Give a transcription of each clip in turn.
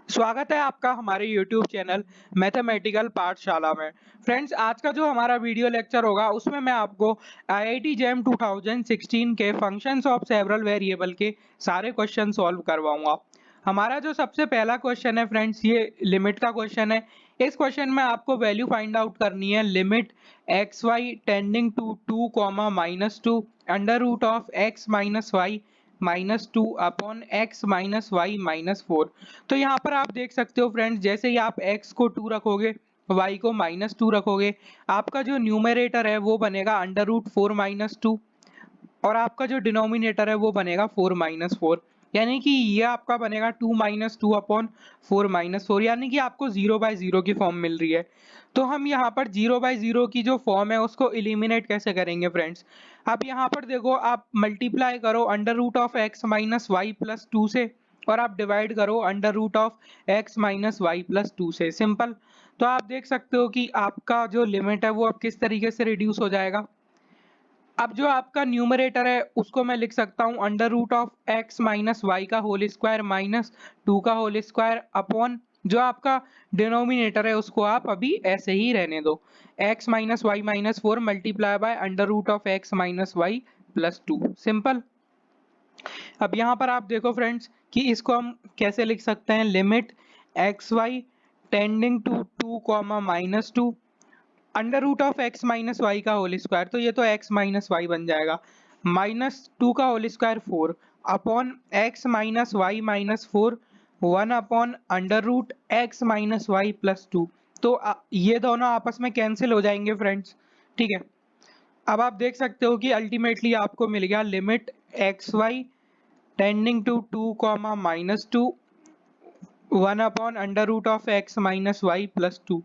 स्वागत है आपका हमारे YouTube चैनल मैथमेटिकल पाठशाला में। फ्रेंड्स, आज का जो हमारा वीडियो लेक्चर होगा उसमें मैं आपको IIT JAM 2016 के फंक्शंस ऑफ सेवरल वेरिएबल के सारे क्वेश्चन सॉल्व करवाऊंगा। हमारा जो सबसे पहला क्वेश्चन है फ्रेंड्स, ये लिमिट का क्वेश्चन है। इस क्वेश्चन में आपको वैल्यू फाइंड आउट करनी है limit X Y tending to 2, -2 under root of x minus Y -2 upon X minus Y -4। तो यहाँ पर आप देख सकते हो फ्रेंड्स, जैसे ही आप x को 2 रखोगे, y को -2 रखोगे, आपका जो न्यूमरेटर है वो बनेगा अंडर रूट 4 - 2 और आपका जो डिनोमिनेटर है वो बनेगा 4 - 4। यानी कि ये आपका बनेगा 2 - 2 अपॉन 4 - 4, यानी कि आपको 0/0 की फॉर्म मिल रही है। तो हम यहाँ पर 0/0 की जो फॉर्म है उसको एलिमिनेट कैसे करेंगे फ्रेंड्स। अब यहाँ पर देखो, आप मल्टीप्लाई करो under root of x minus Y plus 2 से और आप डिवाइड करो under root of x minus Y plus 2 से। सिंपल। तो आप देख सकते हो कि आपका जो लिमिट है वो अब किस तरीके से रिड्यूस हो जाएगा। अब जो आपका न्यूमरेटर है उसको मैं लिख सकता हूँ under root of x minus Y का होल स्क्वायर -2 का होल स्क्वायर अपॉन जो आपका डिनोमिनेटर है उसको आप अभी ऐसे ही रहने दो, X minus Y -4 multiply by under root of x minus Y plus 2। Simple. अब यहाँ पर आप देखो फ्रेंड्स कि इसको हम कैसे लिख सकते हैं, limit X Y tending to 2, under root of x minus Y का होल स्क्वायर, तो ये तो एक्स माइनस वाई बन जाएगा, -2 का whole square 4 upon X minus Y -4 1 upon under root X minus Y plus 2। तो ये दोनों आपस में कैंसिल हो जाएंगे फ्रेंड्स। ठीक है। अब आप देख सकते हो कि अल्टीमेटली आपको मिल गया limit X Y tending to 2, -2 1 upon under root of x minus Y plus 2।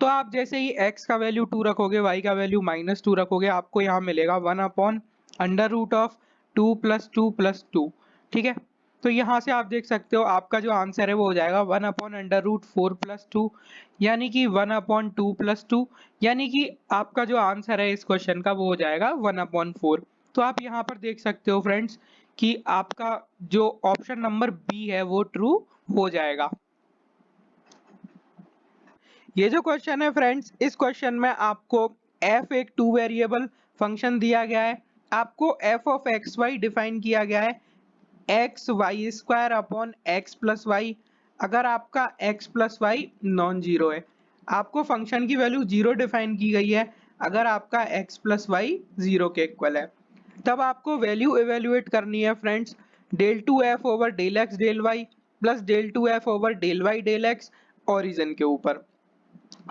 तो आप जैसे ही x का वैल्यू 2 रखोगे, y का वैल्यू -2 रखोगे, आपको यहाँ मिलेगा 1 अपॉन अंडर रूट ऑफ 2 + 2 + 2। ठीक है। तो यहाँ से आप देख सकते हो आपका जो आंसर है वो हो जाएगा 1 अपॉन अंडर रूट 4 + 2, यानी कि 1 अपॉन 2 + 2, यानी कि आपका जो आंसर है इस क्वेश्चन का वो हो जाएगा 1 अपॉन 4। तो आप यहाँ पर देख सकते हो फ्रेंड्स कि आपका जो ऑप्शन नंबर बी है वो ट्रू हो जाएगा। ये जो क्वेश्चन है फ्रेंड्स, इस क्वेश्चन में आपको f एक 2 वेरिएबल फंक्शन दिया गया है, आपको f of x Y define किया गया है X Y square upon x plus Y, अगर आपका x plus Y non zero है। आपको फंक्शन की वैल्यू 0 डिफाइन की गई है अगर आपका x प्लस वाई 0 के इक्वल है। तब आपको वैल्यू इवेल्युएट करनी है friends, del to F over del x del Y plus del to F over del Y del X origin के ऊपर।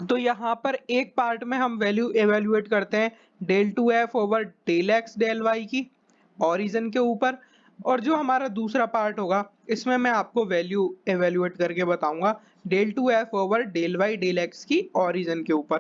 तो यहाँ पर एक पार्ट में हम वैल्यू एवेल्युएट करते हैं del to F over del x del Y की ओरिजिन के ऊपर, और जो हमारा दूसरा पार्ट होगा इसमें मैं आपको वैल्यू एवेल्युएट करके बताऊंगा del to F over del Y del X की ओरिजिन के ऊपर।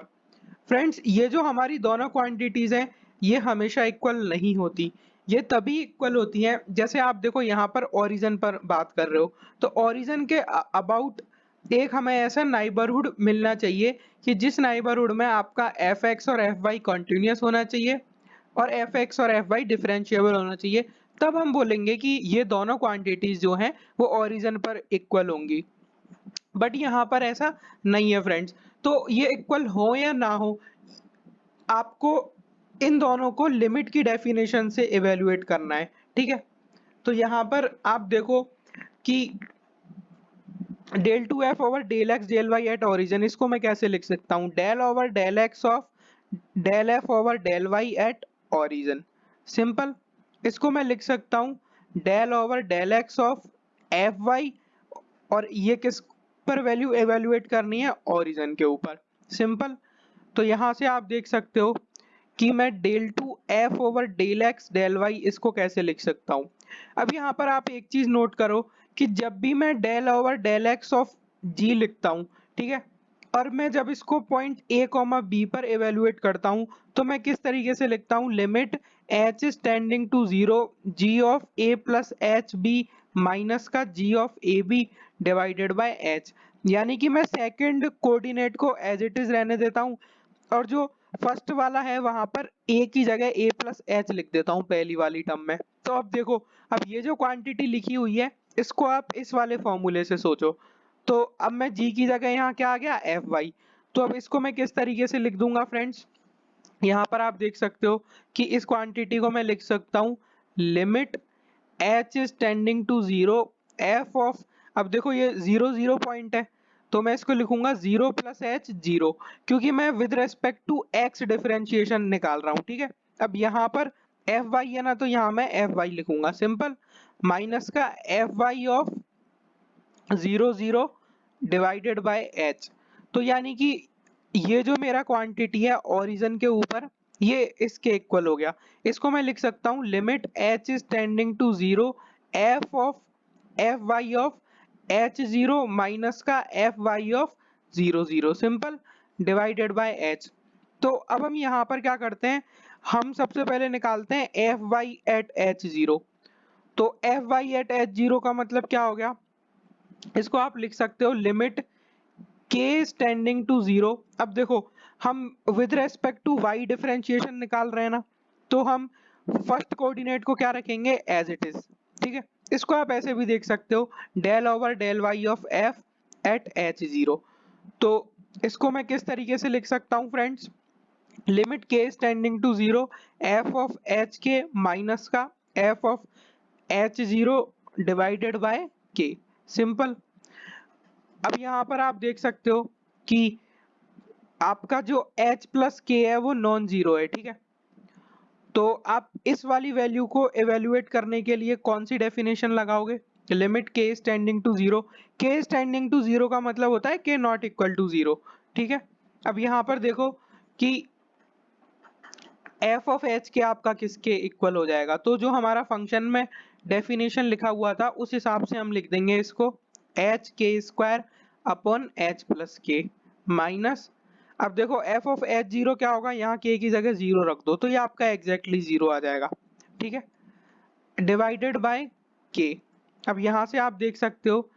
फ्रेंड्स, ये जो हमारी दोनों क्वांटिटीज हैं ये हमेशा इक्वल नहीं होती। ये तभी इक्वल होती हैं, जैसे आप देखो यहाँ पर ओरिजिन पर बात कर रहे हो, तो ओरिजिन के अबाउट एक हमें ऐसा नाइबरहुड मिलना चाहिए कि जिस नाइबरहुड में आपका एफ एक्स और एफ वाई कॉन्टिन्यूस होना चाहिए और एफ एक्स और एफ वाई डिफरेंशिएबल होना चाहिए। तब हम बोलेंगे कि ये दोनों क्वांटिटीज जो हैं वो ओरिजिन पर इक्वल होंगी। बट यहाँ पर ऐसा नहीं है फ्रेंड्स। तो ये इक्वल हो या ना हो, आपको इन दोनों को लिमिट की डेफिनेशन से इवेल्युएट करना है। ठीक है। तो यहाँ पर आप देखो कि del to F over del x del Y at origin, इसको मैं कैसे लिख सकता हूँ, del over del x of del F over del Y at origin. Simple. इसको मैं लिख सकता हूँ del over del x of F Y, और ये किस पर वैल्यू एवेल्युएट करनी है, ओरिजिन के ऊपर। सिंपल। तो यहाँ से आप देख सकते हो कि मैं del to F over del x del Y इसको कैसे लिख सकता हूँ। अब यहाँ पर आप एक चीज नोट करो कि जब भी मैं del over del x of g लिखता हूँ, ठीक है, और मैं जब इसको पॉइंट ए कॉमा बी पर एवेल्युएट करता हूँ तो मैं किस तरीके से लिखता हूँ, limit h is tending to 0 g of a plus h b minus का g of a b divided by h. यानी कि मैं सेकंड कोऑर्डिनेट को एज इट इज रहने देता हूँ और जो फर्स्ट वाला है वहां पर ए की जगह ए प्लस एच लिख देता हूँ पहली वाली टर्म में। तो अब देखो, अब ये जो क्वांटिटी लिखी हुई है इसको आप इस वाले फॉर्मूले से सोचो, तो अब मैं g की जगह यहाँ क्या आ गया fy। तो अब इसको मैं किस तरीके से लिख दूंगा फ्रेंड्स, यहाँ पर आप देख सकते हो कि इस क्वांटिटी को मैं लिख सकता हूँ limit h is tending to 0 f of, अब देखो ये 0 0 पॉइंट है तो मैं इसको लिखूंगा 0 प्लस h 0, क्योंकि मैं with respect to x differentiation निकाल रहा हूँ, ठीक है। अब यहाँ पर fy है ना, तो यहाँ मैं fy लिखूंगा सिंपल, माइनस का fy of 0 0 divided by h। तो यानी कि ये जो मेरा क्वांटिटी है ओरिजिन के ऊपर, ये इसके इक्वल हो गया। इसको मैं लिख सकता हूँ limit h is tending to 0 f of fy of h0 minus का fy of 0 0 simple divided by h। तो अब हम यहाँ पर क्या करते हैं, हम सबसे पहले निकालते हैं fy एट h0। तो fy एट h0 का मतलब क्या हो गया, इसको आप लिख सकते हो लिमिट k टेंडिंग टू 0। अब देखो हम with respect to y differentiation निकाल रहे हैं ना, तो हम फर्स्ट कोऑर्डिनेट को क्या रखेंगे एज इट इज, ठीक है। इसको आप ऐसे भी देख सकते हो del over del y of f at h0। तो इसको मैं किस तरीके से लिख सकता हूँ friends, limit k tending to 0 f of h K minus का f of h0 divided by k simple. अब यहाँ पर आप देख सकते हो कि आपका जो h प्लस के है वो नॉन जीरो है, ठीक है। तो आप इस वाली वैल्यू को एवेल्युएट करने के लिए कौन सी डेफिनेशन लगाओगे, limit k tending to 0। k tending to 0 का मतलब होता है k नॉट इक्वल टू 0, ठीक है। अब यहाँ पर देखो कि f ऑफ h के आपका किसके इक्वल हो जाएगा, तो जो हमारा फंक्शन में डेफिनेशन लिखा हुआ था उस हिसाब से हम लिख देंगे इसको h k square upon h plus के माइनस, अब देखो f ऑफ h0 क्या होगा, यहाँ k की जगह 0 रख दो तो ये आपका एग्जैक्टली 0 आ जाएगा, ठीक है, डिवाइडेड बाय k। अब यहाँ से आप देख सकते हो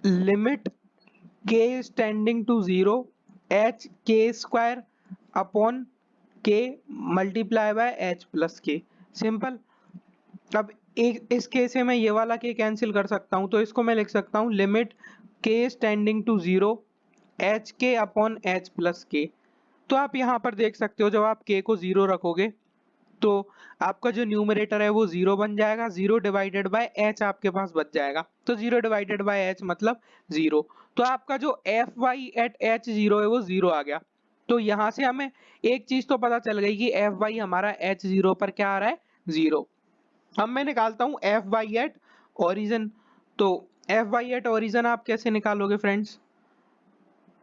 limit k tending to 0 h k square upon k multiply by h plus K simple. अब एक इस केस से मैं ये वाला k कैंसिल कर सकता हूँ, तो इसको मैं लिख सकता हूँ limit k tending to 0 H K upon H plus K. तो आप यहाँ पर देख सकते हो जब आप k को 0 रखोगे तो आपका जो न्यूमरेटर है वो 0 बन जाएगा, 0 डिवाइडेड बाय h आपके पास बच जाएगा, तो 0 डिवाइडेड बाय h मतलब 0। तो आपका जो fy एट h0 है वो 0 आ गया। तो यहाँ से हमें एक चीज तो पता चल गई कि fy हमारा h0 पर क्या आ रहा है 0। अब मैं निकालता हूँ fy एट ओरिजिन। तो fy एट ओरिजिन आप कैसे निकालोगे फ्रेंड्स,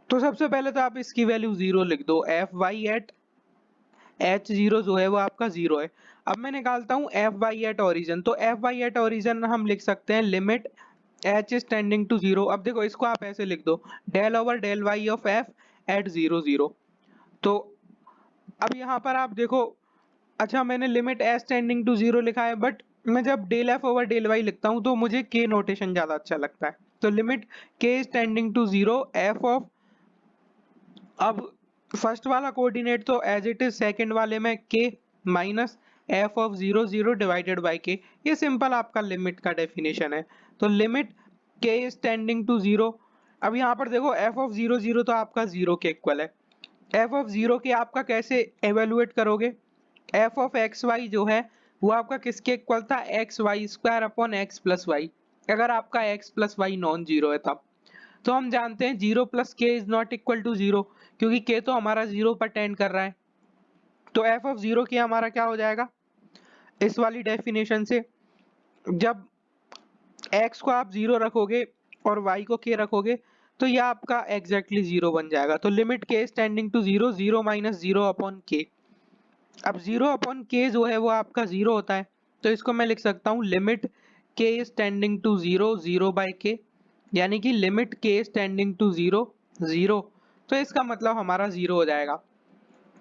तो सबसे पहले तो आप इसकी वैल्यू 0 लिख दो, fy एट h0 जो है वो आपका 0 है। अब मैं निकालता हूँ fy एट ओरिजिन। तो fy एट ओरिजिन हम लिख सकते हैं limit h is tending to 0। अब देखो इसको आप ऐसे लिख दो del over del y of f at 0 0। तो अब यहाँ पर आप देखो, अच्छा मैंने लिमिट h टेंडिंग टू 0 लिखा है, बट मैं जब del f over del y लिखता हूँ तो मुझे k नोटेशन ज़्यादा अच्छा लगता है। तो limit k is tending to 0 f of, अब फर्स्ट वाला कोऑर्डिनेट तो एज इट इज, सेकंड वाले में k minus f of 0 0 divided by k। ये सिंपल आपका लिमिट का डेफिनेशन है। तो limit k is tending to 0। अब यहाँ पर देखो f ऑफ 0 0 तो आपका 0 के इक्वल है। f ऑफ 0 के आपका कैसे एवेलुएट करोगे, f ऑफ एक्स वाई जो है वो आपका किसके इक्वल था, x Y square upon x plus Y, अगर आपका x plus Y non zero है तब। तो हम जानते हैं 0 प्लस के इज नॉट इक्वल टू 0, क्योंकि k तो हमारा 0 पर टेंड कर रहा है। तो f ऑफ 0 के हमारा क्या हो जाएगा, इस वाली डेफिनेशन से जब x को आप 0 रखोगे और y को k रखोगे तो यह आपका एग्जैक्टली 0 बन जाएगा। तो limit k tending to 0 0 minus 0 upon k। अब 0 अपॉन k जो है वो आपका 0 होता है, तो इसको मैं लिख सकता हूँ limit k is tending to 0 0 by k, यानी कि limit k is tending to 0 0। तो इसका मतलब हमारा 0 हो जाएगा।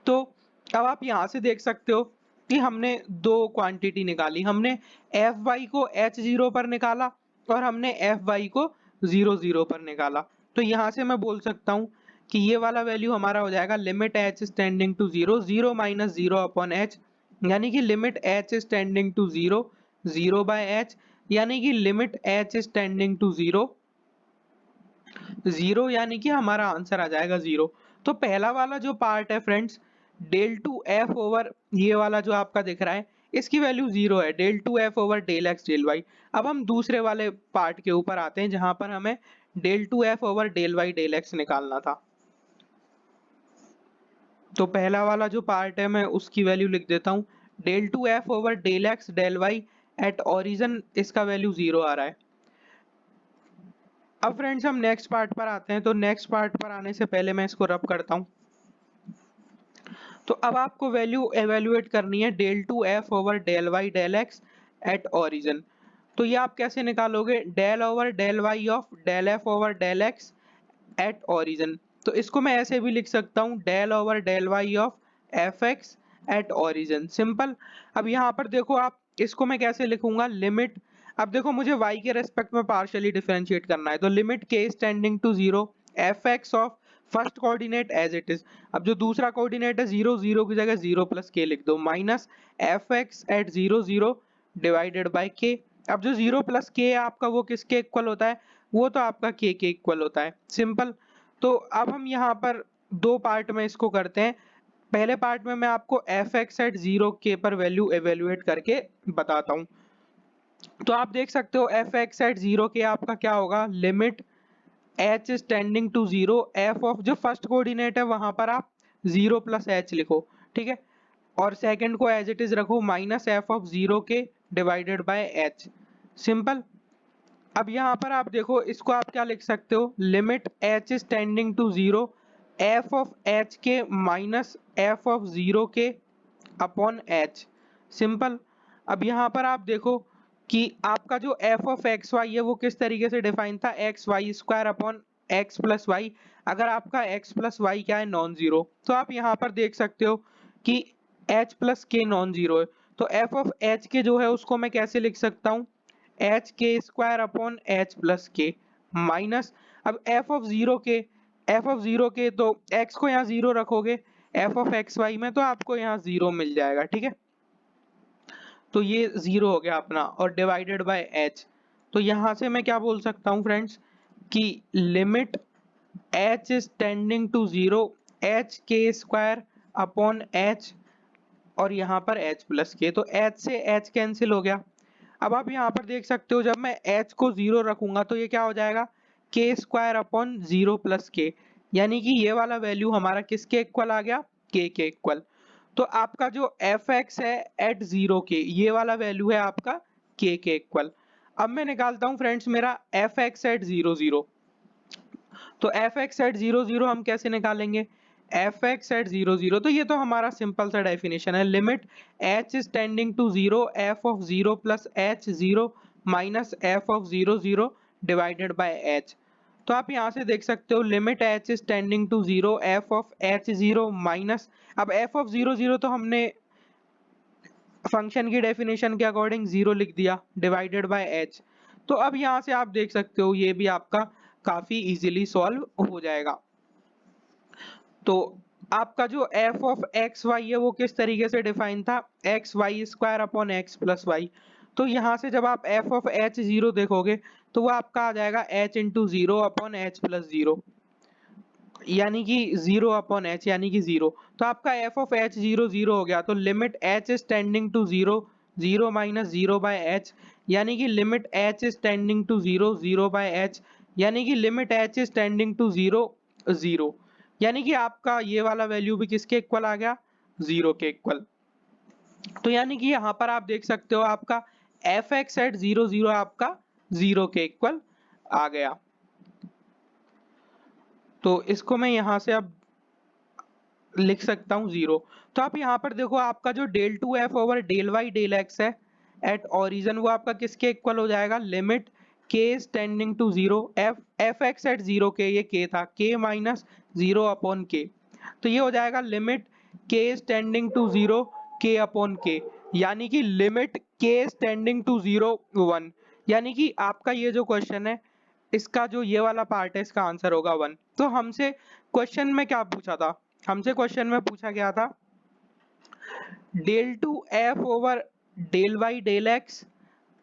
तो अब आप यहाँ से देख सकते हो कि हमने दो क्वांटिटी निकाली, हमने fy को h0 पर निकाला और हमने fy को 0 0 पर निकाला। तो यहाँ से मैं बोल सकता हूँ कि ये वाला वैल्यू हमारा हो जाएगा limit h is tending to 0 0 minus 0 upon h, यानी कि limit h is tending to 0 0 by h, यानी कि limit h is tending to 0 zero, यानी कि हमारा आंसर आ जाएगा जीरो। तो पहला वाला जो पार्ट है friends, del to F over ये वाला जो आपका दिख रहा है, इसकी वैल्यू जीरो है, del to F over del x del y. अब हम दूसरे वाले पार्ट के ऊपर आते हैं जहां पर हमें del to F over del Y del x निकालना था। तो पहला वाला जो पार्ट है मैं उसकी वैल्यू लिख देता हूँ, del to F over del x del Y at origin, इसका वैल्यू जीरो आ रहा है। अब फ्रेंड्स हम नेक्स्ट पार्ट पर आते हैं। तो नेक्स्ट पार्ट पर आने से पहले मैं इसको रब करता हूँ। तो अब आपको वैल्यू एवेल्युएट करनी है del to F over del Y del x at origin. तो ये आप कैसे निकालोगे, del over del y of del F over del x at origin. तो इसको मैं ऐसे भी लिख सकता हूँ, del over del y of f x at origin, simple. अब यहाँ पर देखो आप, इसको मैं कैसे लिखूंगा, लिमिट, अब देखो मुझे y के रेस्पेक्ट में पार्शियली डिफरेंशिएट करना है, तो limit k is tending to zero f x of first coordinate as it is. अब जो दूसरा कोऑर्डिनेट है जीरो, जीरो की जगह जीरो प्लस के लिख दो, minus f x at zero zero divided by k. अब जो जीरो प्लस के है आपका, वो किसके इक्वल होता है, वो तो आपका के इक्वल होता है, सिंपल। तो अब हम यहाँ पर दो पार्ट में इसको करते हैं। पहले पार्ट में मैं आपको एफ एक्स एट जीरो के पर वैल्यू एवेल्युएट करके बताता हूँ। तो आप देख सकते हो एफ एक्स एट जीरो के आपका क्या होगा, limit h is tending to zero f of, जो फर्स्ट कोऑर्डिनेट है वहां पर आप जीरो प्लस एच लिखो, ठीक है, और सेकंड को एज इट इज रखो, माइनस एफ ऑफ जीरो के डिवाइडेड बाय एच, सिंपल। अब यहाँ पर आप देखो, इसको आप क्या लिख सकते हो, limit h is tending to zero f of h k minus f of zero k upon h, simple. अब यहाँ पर आप देखो कि आपका जो एफ ऑफ एक्स वाई है वो किस तरीके से डिफाइन था, x Y square upon x plus Y. अगर आपका एक्स प्लस वाई क्या है, नॉन जीरो, तो आप यहाँ पर देख सकते हो कि एच प्लस के नॉन जीरो है। तो एफ ऑफ एच के जो है उसको मैं कैसे लिख सकता हूँ, H k square upon H plus के माइनस, अब एफ ऑफ जीरो के तो एक्स को यहाँ जीरो रखोगे एफ ऑफ एक्स वाई में, तो आपको यहाँ जीरो मिल जाएगा, ठीक है। तो ये जीरो हो गया अपना, और डिवाइडेड बाय एच। तो यहाँ से मैं क्या बोल सकता हूँ फ्रेंड्स कि limit h is tending to zero h k square upon h, और यहाँ पर एच प्लस के, तो एच से एच कैंसिल हो गया। अब आप यहाँ पर देख सकते हो, जब मैं एच को जीरो रखूंगा तो ये क्या हो जाएगा, के स्क्वायर अपॉन जीरो प्लस के, यानी कि ये वाला वैल्यू हमारा किसके इक्वल आ गया, के इक्वल। तो आपका जो एफ एक्स है एट जीरो के, ये वाला वैल्यू है आपका के इक्वल। अब मैं निकालता हूँ फ्रेंड्स मेरा f x at zero zero. तो f x at zero zero हम कैसे निकालेंगे, f x at zero zero, तो ये तो हमारा सिंपल सा डेफिनेशन है, limit h is tending to zero f of zero plus h zero minus f of zero zero divided by h. तो आप यहाँ से देख सकते हो, limit h is tending to zero f of h zero minus, अब F of zero zero तो हमने फंक्शन की डेफिनेशन के अकॉर्डिंग जीरो लिख दिया डिवाइडेड बाय एच। तो अब यहाँ से आप देख सकते हो ये भी आपका काफी इजीली सॉल्व हो जाएगा। तो आपका जो एफ ऑफ एक्स वाई है वो किस तरीके से डिफाइन था, x Y square upon x plus y. तो यहाँ से जब आप एफ ऑफ एच जीरो देखोगे तो वो आपका आ जाएगा H into zero upon H plus zero, यानी कि जीरो अपॉन एच यानी कि जीरो। तो आपका f of h zero zero हो गया, तो limit h is tending to zero zero minus zero by h, यानी कि limit h is tending to zero zero by h, यानी कि limit h is tending to zero zero, यानी कि आपका ये वाला वैल्यू भी किसके इक्वल आ गया, जीरो के इक्वल। तो यानी कि यहाँ पर आप देख सकते हो आपका f x at zero zero आपका जीरो के इक्वल आ गया। तो इसको मैं यहाँ से अब लिख सकता हूँ जीरो। तो आप यहाँ पर देखो, आपका जो del to F over del Y del x है एट ओरिजिन, वो आपका किसके इक्वल हो जाएगा, limit k is tending to zero f x at zero k, ये के था, के माइनस जीरो अपॉन के, तो ये हो जाएगा limit k is tending to zero k upon k, यानी कि limit k is tending to zero one, यानी कि आपका ये जो क्वेश्चन है इसका जो ये वाला पार्ट है इसका आंसर होगा वन। तो हमसे क्वेश्चन में क्या पूछा था, हमसे क्वेश्चन में पूछा गया था del to F over del Y del x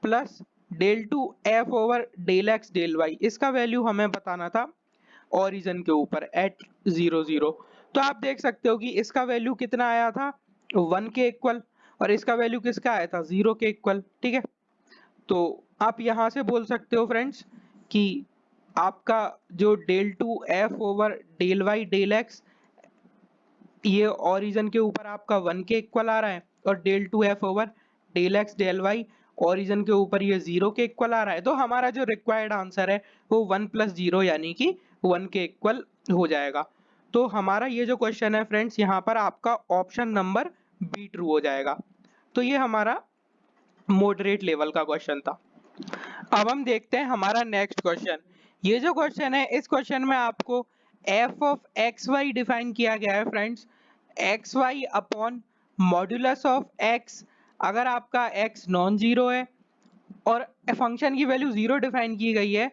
plus del to F over del x del y, इसका वैल्यू हमें बताना था। ओरिजिन के ऊपर एट 0 0। तो आप देख सकते हो कि इसका वैल्यू कितना आया था 1 के इक्वल, और इसका वैल्यू किसका आया था 0 के इक्वल। ठीक है, तो आप यहाँ से बोल सकते हो फ्रेंड्स कि आपका जो del to F over del Y del x ये ओरिजिन के ऊपर आपका 1 के इक्वल आ रहा है, और del to F over del x del y origin के ऊपर ये 0 के इक्वल आ रहा है। तो हमारा जो रिक्वायर्ड आंसर है वो 1 + 0 यानी कि 1 के इक्वल हो जाएगा। तो हमारा ये जो क्वेश्चन है फ्रेंड्स, यहाँ पर आपका ऑप्शन नंबर बी ट्रू हो जाएगा। तो ये हमारा मॉडरेट लेवल का क्वेश्चन था। अब हम देखते हैं हमारा नेक्स्ट क्वेश्चन। ये जो क्वेश्चन है, इस क्वेश्चन में आपको f of x Y define किया गया है friends, x y upon modulus of x. अगर आपका एक्स नॉन जीरो है और फंक्शन की वैल्यू 0 डिफाइन की गई है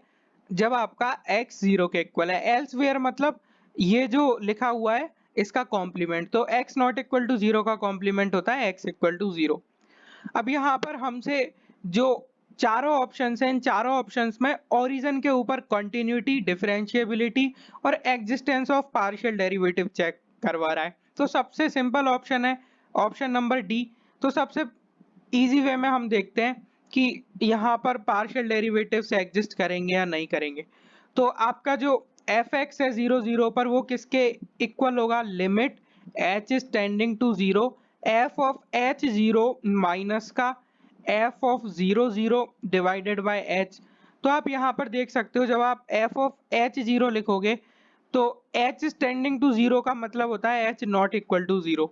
जब आपका x 0 के इक्वल है, एल्सवेयर मतलब ये जो लिखा हुआ है इसका कॉम्प्लीमेंट, तो x नॉट इक्वल टू 0 का कॉम्प्लीमेंट होता है x इक्वल टू 0। अब यहाँ पर हमसे जो चारों ऑप्शंस हैं, इन चारों ऑप्शंस में ओरिजिन के ऊपर कंटिन्यूटी, डिफरेंशिएबिलिटी और existence of partial derivative check करवा रहा है। तो सबसे सिंपल ऑप्शन है ऑप्शन नंबर डी। तो सबसे इजी वे में हम देखते हैं कि यहाँ पर पार्शियल डेरिवेटिव्स एग्जिस्ट करेंगे या नहीं करेंगे। तो आपका जो एफ एक्स है 0 0 पर, वो किसके इक्वल होगा, limit h is tending to 0 f of h 0 minus का f of 0 0 divided by h. तो आप यहाँ पर देख सकते हो जब आप एफ ऑफ एच 0 लिखोगे तो एच इज टेंडिंग टू 0 का मतलब होता है एच नॉट इक्वल टू 0।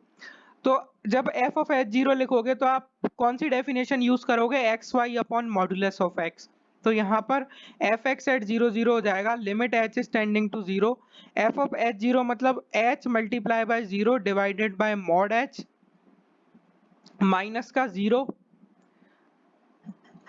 तो जब एफ ऑफ एच 0 लिखोगे तो आप कौन सी डेफिनेशन यूज करोगे, x y upon modulus of x. तो यहाँ पर एफ एक्स एट 0 0 हो जाएगा, limit h is tending to 0 f of h 0 मतलब h multiply by 0 divided by mod h minus का 0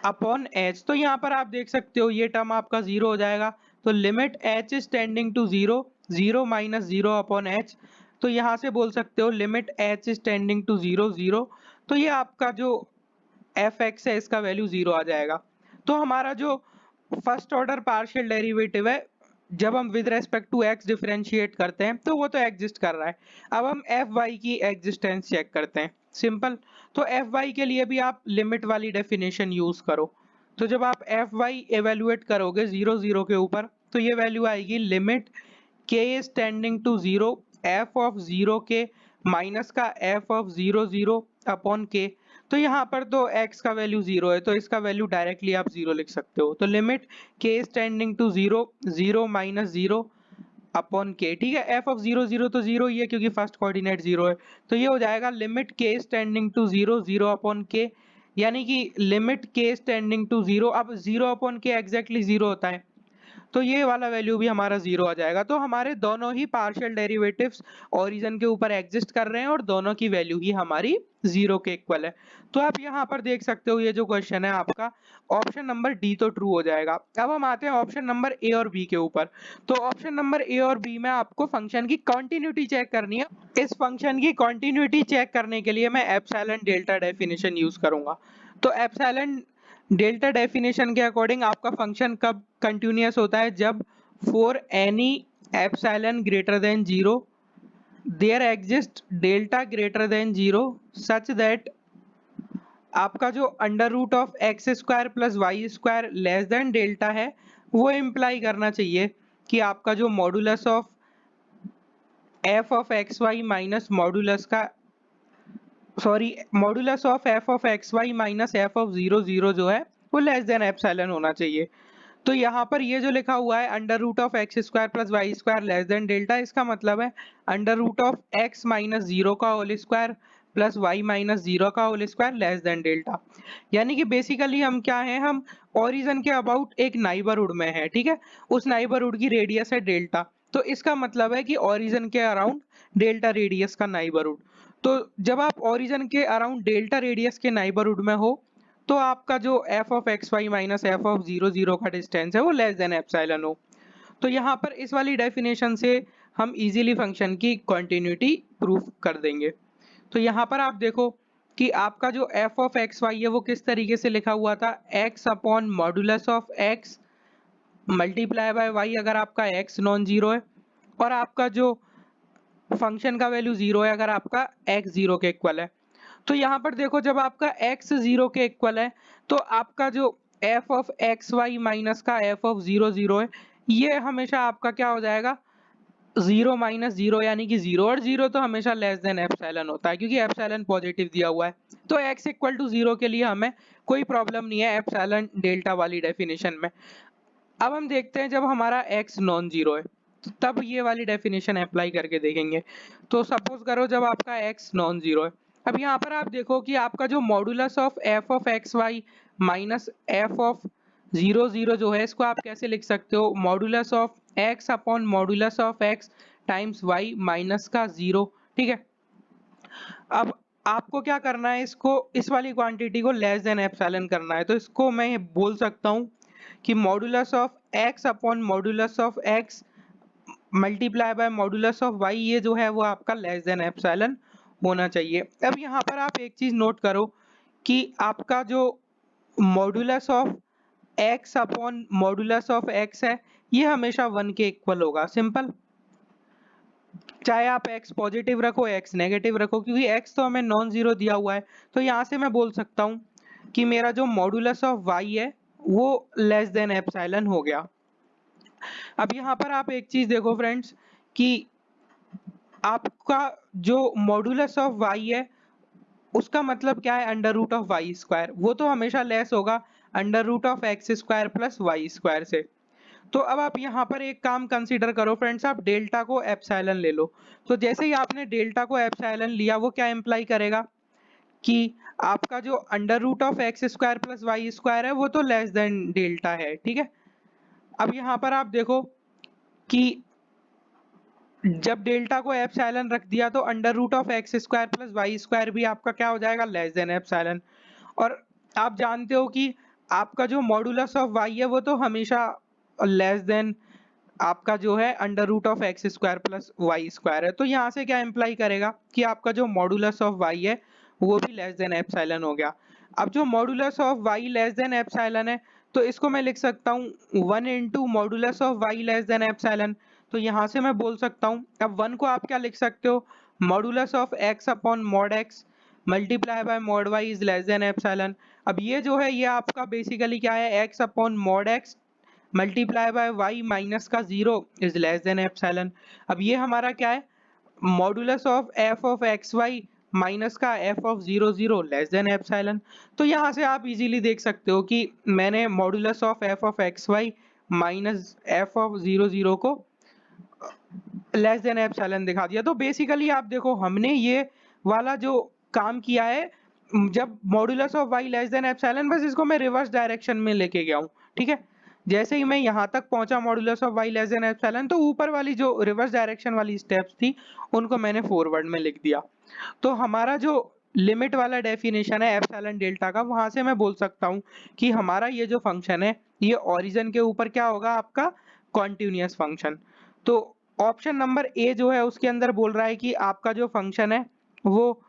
अपॉन एच। तो यहाँ पर आप देख सकते हो ये टर्म आपका 0 हो जाएगा। तो limit h is tending to 0 0 minus 0 upon h. तो यहाँ से बोल सकते हो limit h is tending to 0 0। तो ये आपका जो एफ एक्स है इसका वैल्यू 0 आ जाएगा। तो हमारा जो फर्स्ट ऑर्डर पार्शियल डेरिवेटिव है जब हम with respect to x differentiate करते हैं तो वो तो एग्जिस्ट कर रहा है। अब हम एफ वाई की एग्जिस्टेंस चेक करते हैं, सिंपल। तो एफ वाई के लिए भी आप लिमिट वाली डेफिनेशन यूज करो। तो जब आप एफ वाई एवेल्युएट करोगे 0 0 के ऊपर तो ये वैल्यू आएगी limit k is tending to 0 f of 0 k minus का एफ ऑफ 0 0 अपॉन के। तो यहाँ पर तो x का वैल्यू 0 है तो इसका वैल्यू डायरेक्टली आप 0 लिख सकते हो। तो limit k is tending to 0 0 minus 0 upon k। ठीक है, f ऑफ 0 0 तो 0 ही है क्योंकि फर्स्ट कोऑर्डिनेट 0 है। तो ये हो जाएगा limit k is tending to 0 0 upon k, यानी कि limit k is tending to 0। अब 0 अपॉन k एग्जैक्टली 0 होता है तो ये वाला वैल्यू भी हमारा 0 आ जाएगा। तो हमारे दोनों ही पार्शियल डेरिवेटिव्स ओरिजिन के ऊपर एग्जिस्ट कर रहे हैं और दोनों की वैल्यू ही हमारी 0 के इक्वल है। तो आप यहाँ पर देख सकते हो ये जो क्वेश्चन है आपका ऑप्शन नंबर डी तो ट्रू हो जाएगा। अब हम आते हैं ऑप्शन नंबर ए और बी के ऊपर। तो ऑप्शन नंबर ए और बी में आपको फंक्शन की कंटिन्यूटी चेक करनी है। इस फंक्शन की कंटिन्यूटी चेक करने के लिए मैं एप्सिलॉन डेल्टा डेफिनेशन यूज करूंगा। तो एप्सिलॉन डेल्टा डेफिनेशन के अकॉर्डिंग आपका फंक्शन कब कंटिन्यूअस होता है, जब for any epsilon greater than 0 there exist delta greater than 0 such that आपका जो under root of x square plus y square less than delta है वो इम्प्लाई करना चाहिए कि आपका जो modulus of f of x y minus modulus का modulus of f of x y minus f of 0 0 जो है वो लेस देन एप्सिलॉन होना चाहिए। तो यहाँ पर ये जो लिखा हुआ है under root of x square plus y square less than delta, इसका मतलब है under root of x minus 0 का whole square plus y minus 0 का whole square less than delta. यानी कि बेसिकली हम क्या है, हम ओरिजिन के अबाउट एक नाइबरहुड में है। ठीक है, उस नाइबरहुड की रेडियस है डेल्टा, तो इसका मतलब है कि ओरिजिन के अराउंड डेल्टा रेडियस का नाइबरहुड। तो जब आप ओरिजिन के अराउंड डेल्टा रेडियस के नाइबरहुड में हो तो आपका जो f of x y minus f of 0 0 का डिस्टेंस है वो लेस देन एप्सिलॉन हो। तो यहाँ पर इस वाली डेफिनेशन से हम इजीली फंक्शन की कंटिन्यूटी प्रूफ कर देंगे। तो यहाँ पर आप देखो कि आपका जो एफ ऑफ एक्स वाई है वो किस तरीके से लिखा हुआ था, x upon modulus of x multiply by y अगर आपका x नॉन जीरो है और आपका जो फंक्शन का वैल्यू जीरो है अगर आपका x जीरो के इक्वल है। तो यहाँ पर देखो जब आपका x जीरो के इक्वल है तो आपका जो f of x y minus का f ऑफ जीरो जीरो है ये हमेशा आपका क्या हो जाएगा जीरो माइनस जीरो यानी कि जीरो, और जीरो तो हमेशा लेस देन एप्सिलॉन होता है क्योंकि एप्सिलॉन पॉजिटिव दिया हुआ है। तो x इक्वल टू जीरो के लिए हमें कोई प्रॉब्लम नहीं है एप्सिलॉन डेल्टा वाली डेफिनेशन में। अब हम देखते हैं जब हमारा x नॉन जीरो है तो तब ये वाली डेफिनेशन अप्लाई करके देखेंगे। तो सपोज करो जब आपका x नॉन जीरो है, अब यहाँ पर आप देखो कि आपका जो modulus of f of x y minus f of zero zero जो है इसको आप कैसे लिख सकते हो, modulus of x upon modulus of x times y minus का जीरो। ठीक है, अब आपको क्या करना है, इसको इस वाली क्वांटिटी को लेस देन एप्सिलॉन करना है। तो इसको मैं बोल सकता हूँ कि modulus of x upon modulus of x multiply by modulus of y ये जो है वो आपका लेस देन एप्सिलॉन होना चाहिए। अब यहाँ पर आप एक चीज नोट करो कि आपका जो modulus of x upon modulus of x है ये हमेशा 1 के इक्वल होगा, सिंपल। चाहे आप x पॉजिटिव रखो x नेगेटिव रखो, क्योंकि x तो हमें नॉन जीरो दिया हुआ है। तो यहाँ से मैं बोल सकता हूँ कि मेरा जो मॉडुलस ऑफ y है वो लेस देन एप्सिलॉन हो गया। अब यहाँ पर आप एक चीज देखो फ्रेंड्स कि आपका जो मॉडुलस ऑफ y है उसका मतलब क्या है, under root of y square, वो तो हमेशा लेस होगा under root of x square plus y square से। तो अब आप यहाँ पर एक काम कंसीडर करो फ्रेंड्स, आप डेल्टा को एप्सिलॉन ले लो। तो जैसे ही आपने डेल्टा को एप्सिलॉन लिया वो क्या इम्प्लाई करेगा कि आपका जो under root of x square plus y square है वो तो लेस देन डेल्टा है। ठीक है, अब यहाँ पर आप देखो कि जब डेल्टा को एप्सिलॉन रख दिया तो under root of x square plus y square भी आपका क्या हो जाएगा, लेस देन एप्सिलॉन। और आप जानते हो कि आपका जो मॉडुलस ऑफ वाई है वो तो हमेशा लेस देन आपका जो है under root of x square plus y square है। तो यहाँ से क्या इम्प्लाई करेगा कि आपका जो मॉडुलस ऑफ वाई है वो भी लेस देन एप्सिलॉन हो गया। अब जो modulus of y less than epsilon है तो इसको मैं लिख सकता हूँ 1 into modulus of y less than epsilon. तो यहाँ से मैं बोल सकता हूँ, अब 1 को आप क्या लिख सकते हो, modulus of x upon mod x multiply by mod y is less than epsilon. अब ये जो है ये आपका बेसिकली क्या है, x upon mod x multiply by y minus का zero is less than epsilon. अब ये हमारा क्या है, modulus of f of x y minus का f of zero zero less than epsilon. तो यहाँ से आप इजीली देख सकते हो कि मैंने modulus of x y minus f of zero zero को लेस देन एप्सिलॉन दिखा दिया। तो बेसिकली आप देखो हमने ये वाला जो काम किया है, जब modulus of y less than epsilon, बस इसको मैं रिवर्स डायरेक्शन में लेके गया हूँ। ठीक है, जैसे ही मैं यहाँ तक पहुंचा modulus of y less than epsilon तो ऊपर वाली जो रिवर्स डायरेक्शन वाली स्टेप्स थी उनको मैंने फॉरवर्ड में लिख दिया। तो हमारा जो लिमिट वाला डेफिनेशन है एप्सिलॉन डेल्टा का, वहां से मैं बोल सकता हूँ कि हमारा ये जो फंक्शन है ये ओरिजिन के ऊपर क्या होगा, आपका कॉन्टिन्यूअस फंक्शन। तो ऑप्शन नंबर ए जो है उसके अंदर बोल रहा है कि आपका जो फंक्शन है वो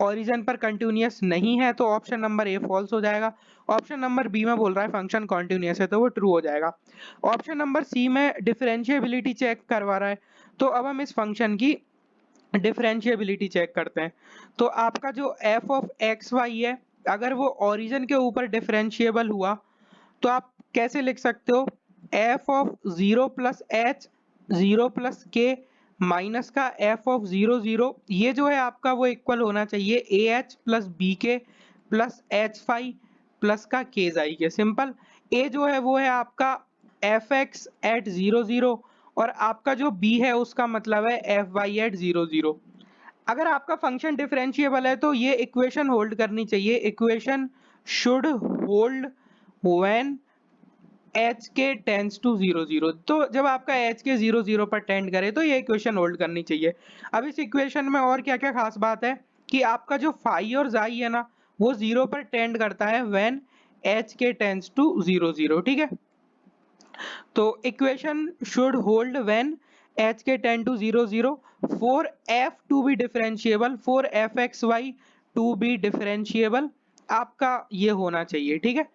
ओरिजिन पर कंटिन्यूअस नहीं है, तो ऑप्शन नंबर ए फॉल्स हो जाएगा। ऑप्शन नंबर बी में बोल रहा है फंक्शन कॉन्टिन्यूअस है, तो वो ट्रू हो जाएगा। ऑप्शन नंबर सी में डिफरेंशिएबिलिटी चेक करवा रहा है, तो अब हम इस फंक्शन की डिफरेंशिएबिलिटी चेक करते हैं। तो आपका जो एफ ऑफ एक्स वाई है अगर वो ओरिजिन के ऊपर डिफरेंशिएबल हुआ तो आप कैसे लिख सकते हो, F of zero plus h zero plus के माइनस का एफ ऑफ जीरो जीरो, ये जो है आपका वो इक्वल होना चाहिए ए एच प्लस बी के प्लस एच फाई प्लस का के जाई के। सिंपल, ए जो है वो है आपका f x at zero zero और आपका जो बी है उसका मतलब है f y at zero zero. अगर आपका फंक्शन डिफरेंशिएबल है तो ये इक्वेशन होल्ड करनी चाहिए, equation should hold when h k tends to zero zero. तो जब आपका एच के जीरो जीरो पर टेंड करे तो ये इक्वेशन होल्ड करनी चाहिए। अब इस इक्वेशन में और क्या क्या खास बात है कि आपका जो फाई और जाई है ना वो जीरो पर टेंड करता है when h k tends to zero zero. ठीक है, तो equation should hold when h k tend to zero zero for f to be differentiable, for f x y to be differentiable, आपका ये होना चाहिए। ठीक है,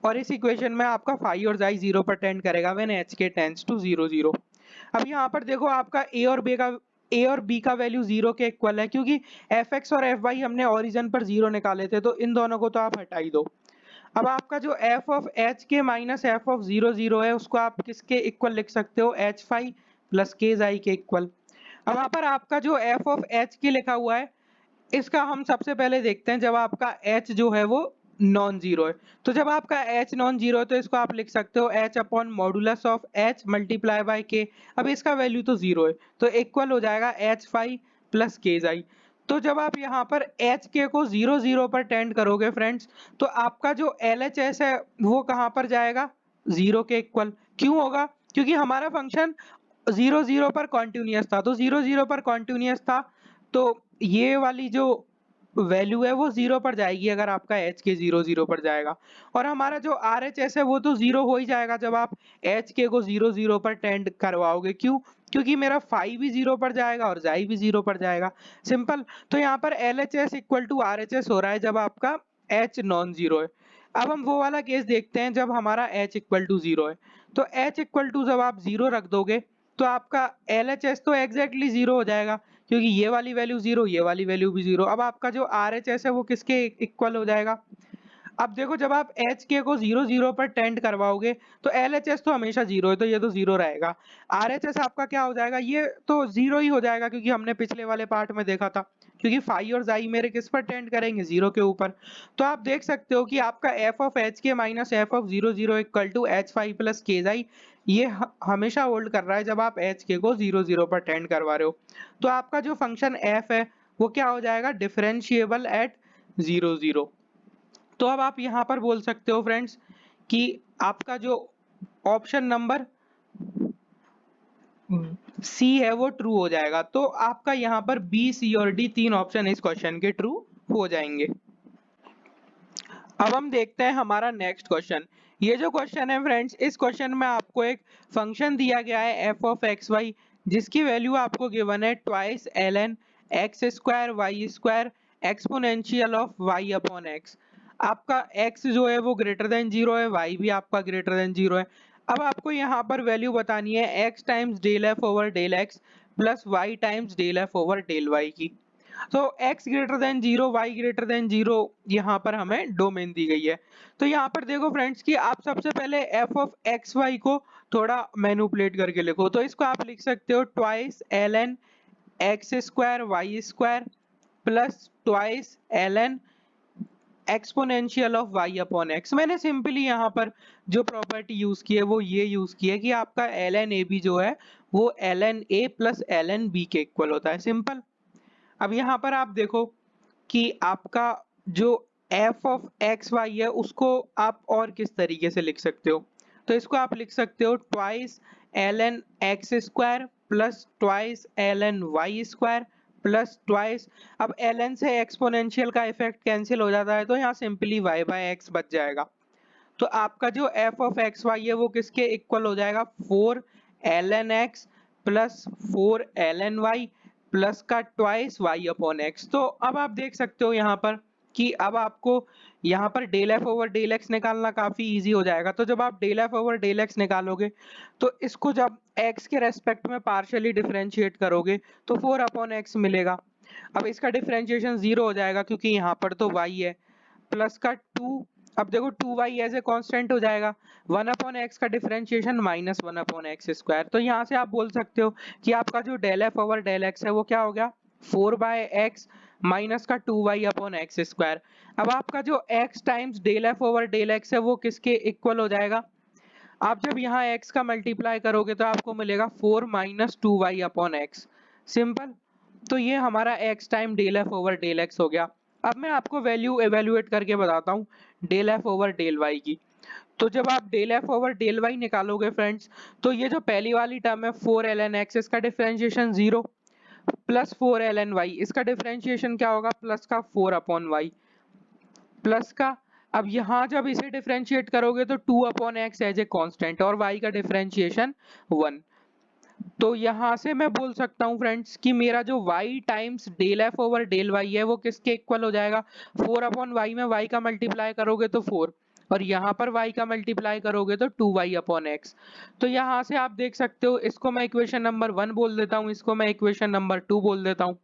और इस इक्वेशन में आपका फाई और जाई 0 पर टेंड करेगा when h k tends to 0 0। अब यहाँ पर देखो आपका ए और बी का वैल्यू 0 के इक्वल है, क्योंकि एफ एक्स और एफ वाई हमने ओरिजिन पर 0 निकाले थे, तो इन दोनों को तो आप हटा ही दो। अब आपका जो f of h k minus f of 0 0 है, उसको आप किसके इक्वल लिख सकते हो, एच फाई प्लस के जाई के इक्वल। अब यहाँ पर आपका जो एफ ऑफ एच के लिखा हुआ है, इसका हम सबसे पहले देखते हैं जब आपका h जो है वो नॉन जीरो है। तो जब आपका h नॉन जीरो है तो इसको आप लिख सकते हो h upon modulus of h multiply by k। अब इसका वैल्यू तो जीरो है, तो इक्वल हो जाएगा h फाई प्लस के जाई। तो जब आप यहाँ पर एच के को 0 0 पर टेंड करोगे फ्रेंड्स, तो आपका जो LHS है वो कहाँ पर जाएगा, 0 के इक्वल। क्यों होगा, क्योंकि हमारा फंक्शन 0 0 पर कॉन्टिन्यूअस था, तो 0 0 पर कॉन्टिन्यूअस था, तो ये वाली जो वैल्यू है वो 0 पर जाएगी अगर आपका एच के 0 0 पर जाएगा। और हमारा जो आर एच एस है वो तो 0 हो ही जाएगा जब आप एच के को 0 0 पर टेंड करवाओगे। क्यों, क्योंकि मेरा फाई भी 0 पर जाएगा और जाई भी 0 पर जाएगा, सिंपल। तो यहाँ पर L H S equal to R H S हो रहा है जब आपका एच नॉन जीरो है। अब हम वो वाला केस देखते हैं जब हमारा एच इक्वल टू 0 है। तो एच इक्वल टू जब आप 0 रख दोगे तो आपका एल एच एस तो एग्जैक्टली 0 हो जाएगा, क्योंकि ये वाली वैल्यू 0, ये वाली वैल्यू भी 0। अब आपका जो आर एच एस है वो किसके इक्वल हो जाएगा। अब देखो जब आप एच के को 0 0 पर टेंड करवाओगे तो एल एच एस तो हमेशा 0 है, तो ये तो 0 रहेगा। आर एच एस आपका क्या हो जाएगा, ये तो 0 ही हो जाएगा, क्योंकि हमने पिछले वाले पार्ट में देखा था, क्योंकि फाई और जाई मेरे किस पर टेंड करेंगे, 0 के ऊपर। तो आप देख सकते हो कि आपका f of h k minus f of 0 0 equal to h phi plus k psi, ये हमेशा होल्ड कर रहा है जब आप एच के को 0 0 पर टेंड करवा रहे हो। तो आपका जो फंक्शन एफ है वो क्या हो जाएगा, डिफरेंशिएबल एट 0 0। तो अब आप यहाँ पर बोल सकते हो फ्रेंड्स कि आपका जो ऑप्शन नंबर सी है वो ट्रू हो जाएगा। तो आपका यहाँ पर बी, सी और डी तीन ऑप्शन इस क्वेश्चन के ट्रू हो जाएंगे। अब हम देखते हैं हमारा नेक्स्ट क्वेश्चन। ये जो क्वेश्चन है फ्रेंड्स, इस क्वेश्चन में आपको एक फंक्शन दिया गया है एफ ऑफ एक्स वाई, जिसकी वैल्यू आपको गिवन है twice l n x square y square exponential of y upon x. आपका x जो है वो ग्रेटर देन 0 है, y भी आपका ग्रेटर देन 0 है। अब आपको यहाँ पर वैल्यू बतानी है x times del F over del x plus y times del F over del Y की। तो x greater than 0, y greater than 0 यहाँ पर हमें डोमेन दी गई है। तो यहाँ पर देखो फ्रेंड्स कि आप सबसे पहले f ऑफ एक्स वाई को थोड़ा मैनिपुलेट करके लिखो। तो इसको आप लिख सकते हो twice l n x square y square plus twice l n exponential of y upon x। मैंने सिंपली यहाँ पर जो प्रॉपर्टी यूज की है वो ये यूज की है कि आपका ln ab जो है वो ln a plus ln b के इक्वल होता है, सिंपल। अब यहाँ पर आप देखो कि आपका जो f ऑफ एक्स वाई है उसको आप और किस तरीके से लिख सकते हो। तो इसको आप लिख सकते हो twice ln x square plus twice ln y square plus twice, अब ln से एक्सपोनेंशियल का इफेक्ट कैंसिल हो जाता है, तो यहाँ सिंपली y बाय एक्स बच जाएगा। तो आपका जो f ऑफ एक्स वाई है वो किसके इक्वल हो जाएगा, 4 ln x plus 4 ln y plus का ट्वाइस y अपॉन एक्स। तो अब आप देख सकते हो यहाँ पर कि अब आपको यहाँ पर del F over del x निकालना काफी इजी हो जाएगा। तो जब आप del F over del x निकालोगे तो इसको जब x के रेस्पेक्ट में पार्शियली डिफरेंशिएट करोगे तो 4 अपॉन एक्स मिलेगा। अब इसका डिफरेंशिएशन 0 हो जाएगा क्योंकि यहाँ पर तो y है, प्लस का 2, अब देखो 2y एज ए कांस्टेंट हो जाएगा, 1 अपॉन एक्स का differentiation minus 1 upon x square. तो यहाँ से आप बोल सकते हो कि आपका जो del F over del x है वो क्या हो गया, 4 बाय एक्स माइनस का 2y अपॉन एक्स स्क्वायर। अब आपका जो x times del F over del x है वो किसके इक्वल हो जाएगा, आप जब यहाँ x का मल्टीप्लाई करोगे तो आपको मिलेगा 4 minus 2y upon x, simple. तो ये हमारा x time del F over del x हो गया। अब मैं आपको वैल्यू एवेल्युएट करके बताता हूँ del F over del Y की। तो जब आप del F over del y निकालोगे फ्रेंड्स, तो ये जो पहली वाली टर्म है 4 ln x, इसका डिफरेंशिएशन 0 प्लस 4 ln y, इसका डिफरेंशिएशन क्या होगा, प्लस का 4 अपॉन y प्लस का, अब यहाँ जब इसे डिफरेंशिएट करोगे तो 2 upon x as a constant और y का डिफरेंशिएशन 1। तो यहाँ से मैं बोल सकता हूँ फ्रेंड्स कि मेरा जो y times del F over del y है वो किसके इक्वल हो जाएगा, 4 अपॉन वाई में y का मल्टीप्लाई करोगे तो 4 और यहाँ पर y का मल्टीप्लाई करोगे तो 2y/x। तो यहाँ से आप देख सकते हो, इसको मैं इक्वेशन नंबर 1 बोल देता हूँ, इसको मैं इक्वेशन नंबर 2 बोल देता हूँ।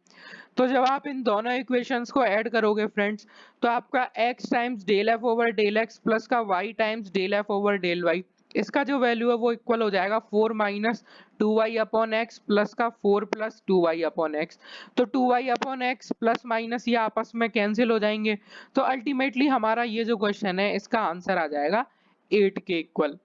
तो जब आप इन दोनों इक्वेशंस को ऐड करोगे फ्रेंड्स, तो आपका x times del F over del x plus का y times del F over del y, इसका जो वैल्यू है वो इक्वल हो जाएगा 4 माइनस 2y/x प्लस का 4 प्लस 2y/x। तो 2y/x प्लस माइनस ये आपस में कैंसिल हो जाएंगे। तो अल्टीमेटली हमारा ये जो क्वेश्चन है इसका आंसर आ जाएगा 8 के इक्वल।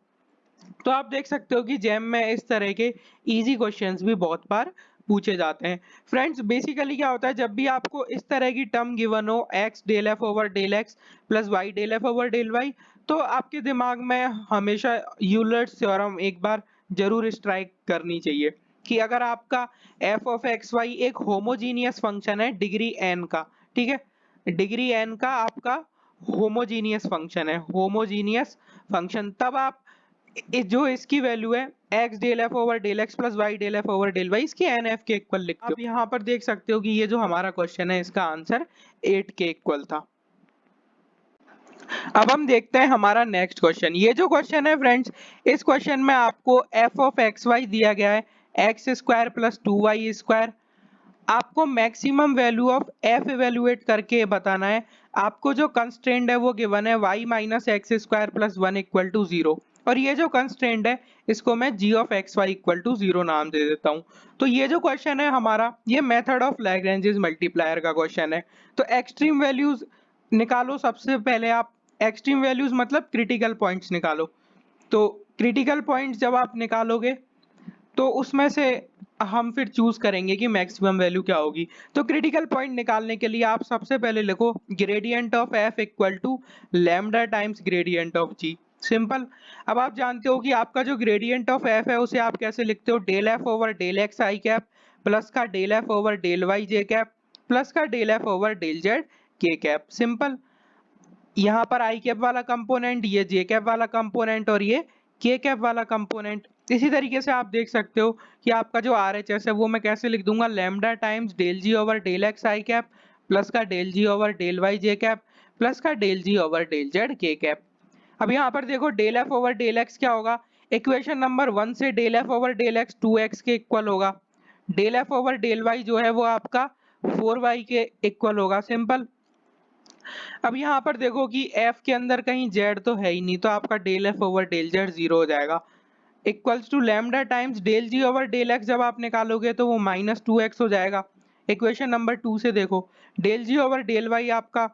तो आप देख सकते हो कि जेम में इस तरह के इजी क्वेश्चंस भी बहुत बार पूछे जाते हैं। फ्रेंड्स बेसिकली क्या होता है, जब भी आपको इस तरह की टर्म गिवन हो x del F over del x plus y del F over del y, तो आपके दिमाग में हमेशा यूलर्स थ्योरम एक बार जरूर स्ट्राइक करनी चाहिए कि अगर आपका f ऑफ एक्स वाई एक होमोजीनियस फंक्शन है डिग्री n का, ठीक है, डिग्री n का आपका होमोजीनियस फंक्शन है, होमोजीनियस फंक्शन, तब आप जो इसकी वैल्यू है x del F over del x plus y del F over del y, इसकी एन एफ के इक्वल लिखते हो। आप यहाँ पर देख सकते हो कि ये जो हमारा क्वेश्चन है इसका आंसर 8 के इक्वल था। अब हम देखते हैं हमारा नेक्स्ट क्वेश्चन। ये जो क्वेश्चन है फ्रेंड्स, इस क्वेश्चन में आपको f ऑफ एक्स वाई दिया गया है x square plus 2y square. आपको maximum value of f evaluate करके बताना है। आपको जो कंस्ट्रेंट है वो गिवन है y minus x square plus 1 equal to 0, और ये जो कंस्ट्रेंट है इसको मैं g of x y equal to 0 नाम दे देता हूँ। तो ये जो क्वेश्चन है हमारा, ये मेथड ऑफ लैग्रेंजेस मल्टीप्लायर का क्वेश्चन है। तो एक्सट्रीम वैल्यूज निकालो। सबसे पहले आप एक्सट्रीम वैल्यूज मतलब क्रिटिकल पॉइंट्स निकालो। तो क्रिटिकल पॉइंट्स जब आप निकालोगे तो उसमें से हम फिर चूज करेंगे कि मैक्सिमम वैल्यू क्या होगी। तो क्रिटिकल पॉइंट निकालने के लिए आप सबसे पहले लिखो gradient of f equal to lambda times gradient of g। Simple. अब आप जानते हो कि आपका जो ग्रेडियंट ऑफ f है उसे आप कैसे लिखते हो, del f over del x i cap plus का del f over del y j cap plus का del f over del z के कैप। सिंपल। यहाँ पर आई कैप वाला कंपोनेंट, ये जे कैप वाला कंपोनेंट और ये के कैप वाला कंपोनेंट। इसी तरीके से आप देख सकते हो कि आपका जो आर एच एस है वो मैं कैसे लिख दूंगा, lambda times del g over del x i cap plus का del g over del y j cap plus का del g over del z के कैप। अब यहाँ पर देखो del F over del x क्या होगा, इक्वेशन नंबर 1 से del F over del x 2x के इक्वल होगा। Del F over del y जो है वो आपका 4y के इक्वल होगा। सिंपल। अब यहाँ पर देखो कि f के अंदर कहीं z तो है ही नहीं, तो आपका del f over del z 0 हो जाएगा। Equals to lambda times del g over del x जब आप निकालोगे तो वो -2x हो जाएगा। इक्वेशन नंबर 2 से देखो del g over del y आपका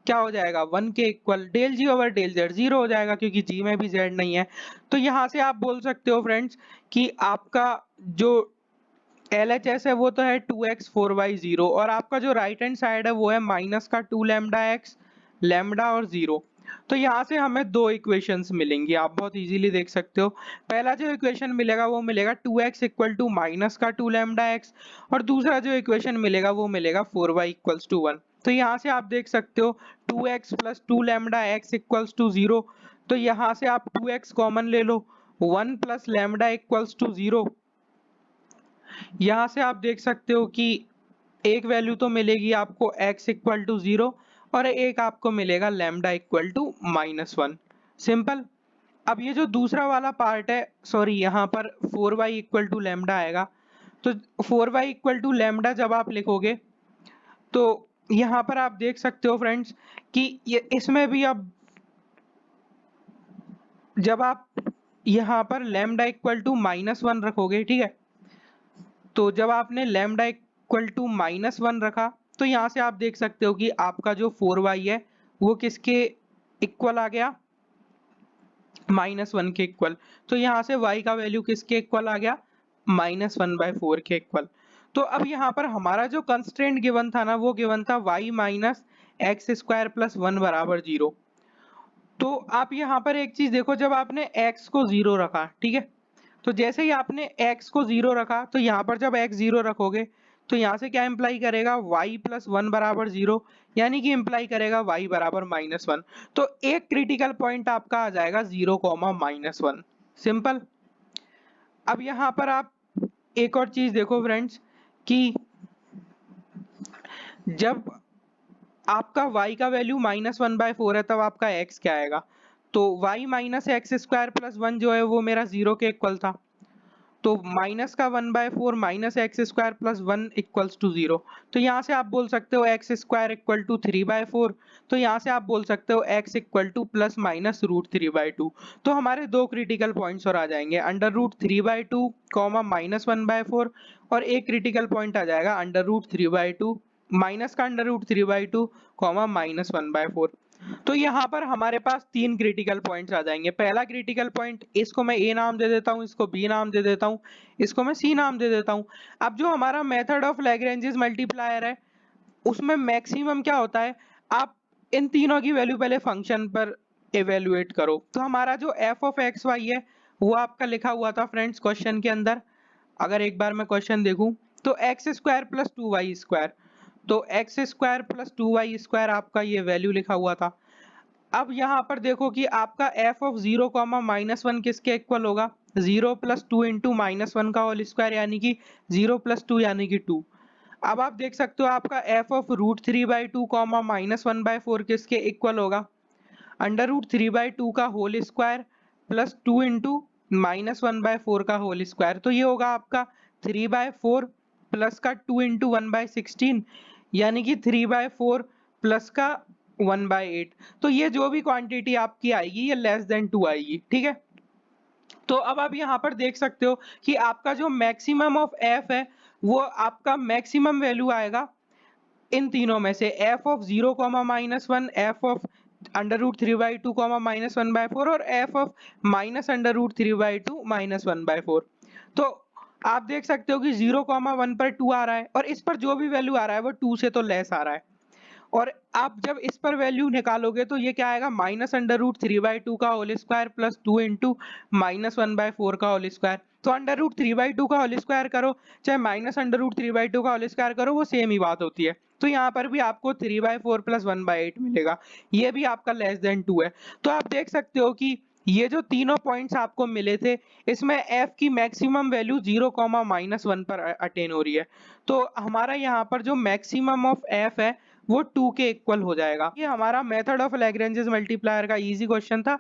क्या हो जाएगा 1 के equal, del g over del z 0 हो जाएगा क्योंकि g में भी z नहीं है। तो यहाँ से आप बोल सकते हो फ्रेंड्स कि आपका जो LHS है वो तो है 2x 4y 0, और आपका जो राइट हैंड साइड है वो है माइनस का 2 लैम्डा x लैम्डा और 0। तो यहाँ से हमें दो इक्वेशंस मिलेंगी, आप बहुत इजीली देख सकते हो। पहला जो इक्वेशन मिलेगा वो मिलेगा 2x इक्वल टू माइनस का 2 लैम्डा x, और दूसरा जो इक्वेशन मिलेगा वो मिलेगा 4y इक्वल्स टू 1। तो यहाँ से आप देख सकते हो 2x plus 2 lambda x equals to 0। तो यहाँ से आप 2x कॉमन ले लो, 1 प्लस लैम्डा इक्वल्स टू 0। यहाँ से आप देख सकते हो कि एक वैल्यू तो मिलेगी आपको x इक्वल टू 0 और एक आपको मिलेगा लैम्डा इक्वल टू -1। सिंपल। अब ये जो दूसरा वाला पार्ट है, सॉरी यहाँ पर 4y इक्वल टू लैम्डा आएगा। तो 4y इक्वल टू लैम्डा जब आप लिखोगे तो यहाँ पर आप देख सकते हो फ्रेंड्स कि ये इसमें भी अब जब आप यहाँ पर लैम्डा इक्वल टू -1 रखोगे, ठीक है, तो जब आपने लैम्डा इक्वल टू -1 रखा तो यहाँ से आप देख सकते हो कि आपका जो 4y है वो किसके इक्वल आ गया, -1 के इक्वल। तो यहाँ से y का वैल्यू किसके इक्वल आ गया, -1/4 के इक्वल। तो अब यहाँ पर हमारा जो कंस्ट्रेंट गिवन था ना वो गिवन था y minus x square plus 1 बराबर 0। तो आप यहाँ पर एक चीज देखो, जब आपने x को 0 रखा, ठीक है, तो जैसे ही आपने x को 0 रखा तो यहाँ पर जब x 0 रखोगे तो यहाँ से क्या इम्प्लाई करेगा, y प्लस 1 बराबर 0, यानी कि इम्प्लाई करेगा y बराबर -1। तो एक क्रिटिकल पॉइंट आपका आ जाएगा 0, -1। सिंपल। अब यहाँ पर आप एक और चीज देखो फ्रेंड्स कि जब आपका y का वैल्यू -1/4 है तब आपका x क्या आएगा, तो y minus x square plus 1 जो है वो मेरा 0 के इक्वल था। तो माइनस का 1/4 minus x square plus 1 equals to 0। तो यहाँ से आप बोल सकते हो एक्स स्क्वायर इक्वल टू 3/4। तो यहाँ से आप बोल सकते हो x equal two plus minus √3/2। तो हमारे दो क्रिटिकल पॉइंट्स और आ जाएंगे, √3/2 कॉमा माइनस 1/4, और एक क्रिटिकल पॉइंट आ जाएगा √3/2 माइनस का √3/2 कॉमा माइनस 1/4। तो यहाँ पर हमारे पास तीन क्रिटिकल पॉइंट्स आ जाएंगे। पहला क्रिटिकल पॉइंट, इसको मैं ए नाम दे देता हूँ, इसको बी नाम दे देता हूँ, इसको मैं सी नाम दे देता हूँ। अब जो हमारा मेथड ऑफ लैग्रेंजेस मल्टीप्लायर है उसमें मैक्सिमम क्या होता है, आप इन तीनों की वैल्यू पहले फंक्शन पर एवेल्युएट करो। तो हमारा जो एफ ऑफ एक्स वाई है वो आपका लिखा हुआ था फ्रेंड्स क्वेश्चन के अंदर। अगर एक बार मैं क्वेश्चन देखूं तो x square plus 2y square, तो x square plus 2y square आपका ये वैल्यू लिखा हुआ था। अब यहाँ पर देखो कि आपका एफ ऑफ 0 कॉमा माइनस 1 किसके इक्वल होगा, 0 प्लस 2 इंटू माइनस 1 का होल स्क्वायर यानी कि 0 प्लस 2 यानी कि 2। अब आप देख सकते हो आपका एफ ऑफ √3/2 कॉमा माइनस 1/4 किसके इक्वल होगा, √3/2 का whole square plus 2 into minus 1/4 का होल स्क्वायर। तो ये होगा आपका 3/4 प्लस का 2 इंटू 1/16 यानी कि 3/4 प्लस का 1/8। तो ये जो भी क्वांटिटी आपकी आएगी ये लेस देन 2 आएगी, ठीक है। तो अब आप यहाँ पर देख सकते हो कि आपका जो मैक्सिमम ऑफ एफ है वो आपका मैक्सिमम वैल्यू आएगा इन तीनों में से, F of 0 comma minus 1, F of √3/2 comma minus 1/4 और एफ ऑफ माइनस √3/2 माइनस 1/4। तो आप देख सकते हो कि 0 कॉमा 1 पर 2 आ रहा है और इस पर जो भी वैल्यू आ रहा है वो 2 से तो लेस आ रहा है। और आप जब इस पर वैल्यू निकालोगे तो ये क्या आएगा, माइनस √3/2 का whole square plus 2 into minus 1/4 का होल स्क्वायर। तो √3/2 का होल स्क्वायर करो चाहे माइनस √3/2 का होल स्क्वायर करो वो सेम ही बात होती है। तो यहाँ पर भी आपको 3/4 प्लस 1/8 मिलेगा, ये भी आपका लेस देन 2 है। तो आप देख सकते हो कि ये जो तीनों पॉइंट्स आपको मिले थे इसमें f की मैक्सिमम वैल्यू 0 कॉमा माइनस 1 पर अटेन हो रही है। तो हमारा यहाँ पर जो मैक्सिमम ऑफ f है वो 2 के इक्वल हो जाएगा। ये हमारा मेथड ऑफ लैग्रेंजेस मल्टीप्लायर का इजी क्वेश्चन था।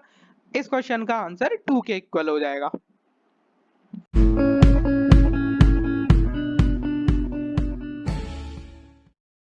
इस क्वेश्चन का आंसर 2 के इक्वल हो जाएगा।